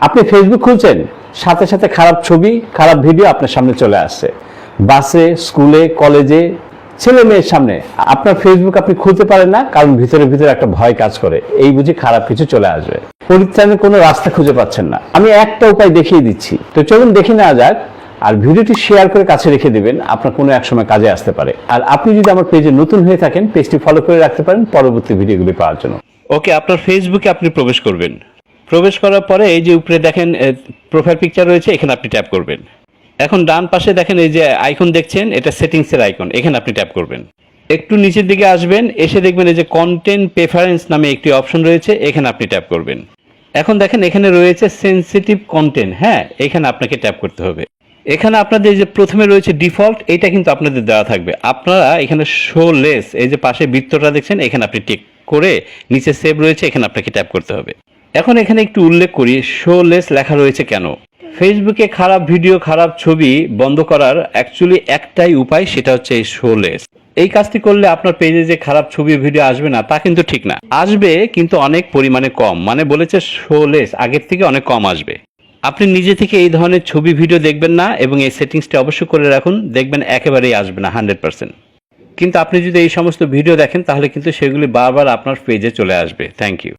আপনি ফেসবুক খুলছেন, সাথে সাথে খারাপ ছবি, খারাপ ভিডিও আপনার সামনে চলে আসছে। বাসে, স্কুলে, কলেজে, ছেলে মেয়ের সামনে আপনার ফেসবুক আপনি খুলতে পারেন না, কারণ ভিতরে ভিতরে একটা ভয় কাজ করে, এই বুঝি খারাপ কিছু চলে আসবে। পরিত্রাণের কোনো রাস্তা খুঁজে পাচ্ছেন না। আমি একটা উপায় দেখিয়ে দিচ্ছি, তো চলুন দেখে নেওয়া যাক। আর ভিডিওটি শেয়ার করে কাছে রেখে দিবেন, আপনার কোনো এক সময় কাজে আসতে পারে। আর আপনি যদি আমার পেজে নতুন হয়ে থাকেন, পেজটি ফলো করে রাখতে পারেন পরবর্তী ভিডিওগুলি পাওয়ার জন্য। ওকে, আপনার ফেসবুকে আপনি প্রবেশ করবেন। প্রবেশ করার পরে এই যে উপরে দেখেন প্রোফাইল পিকচার রয়েছে, এখানে আপনি ট্যাপ করবেন। এখন ডান পাশে দেখেন এই যে আইকন দেখছেন, এটা সেটিংসের আইকন, এখানে আপনি ট্যাপ করবেন। একটু নিচের দিকে আসবেন, এসে দেখবেন এই যে কন্টেন্ট প্রেফারেন্স নামে একটি অপশন রয়েছে, এখানে আপনি ট্যাপ করবেন। এখন দেখেন এখানে রয়েছে সেনসিটিভ কন্টেন্ট, হ্যাঁ, এখানে আপনাকে ট্যাপ করতে হবে। এখানে আপনাদের যে প্রথমে রয়েছে ডিফল্ট, এটা কিন্তু আপনাদের দেওয়া থাকবে। আপনারা এখানে শো লেস, এই যে পাশে বৃত্তটা দেখছেন, এখানে আপনি টিক করে নিচে সেভ রয়েছে, এখানে আপনাকে ট্যাপ করতে হবে। এখন এখানে একটু উল্লেখ করি শো লেস লেখা রয়েছে কেন। ফেসবুকে খারাপ ভিডিও, খারাপ ছবি বন্ধ করার অ্যাকচুয়ালি একটাই উপায়, সেটা হচ্ছে এই শো লেস। এই কাজটি করলে আপনার পেজে যে খারাপ ছবি ভিডিও আসবে না তা কিন্তু ঠিক না, আসবে কিন্তু অনেক পরিমাণে কম, মানে বলেছে শো লেস, আগের থেকে অনেক কম আসবে। আপনি নিজে থেকে এই ধরনের ছবি ভিডিও দেখবেন না, এবং এই সেটিংসটি অবশ্যই করে রাখুন, দেখবেন একেবারেই আসবে না 100%। কিন্তু আপনি যদি এই সমস্ত ভিডিও দেখেন তাহলে কিন্তু সেগুলি বারবার আপনার পেজে চলে আসবে। Thank you.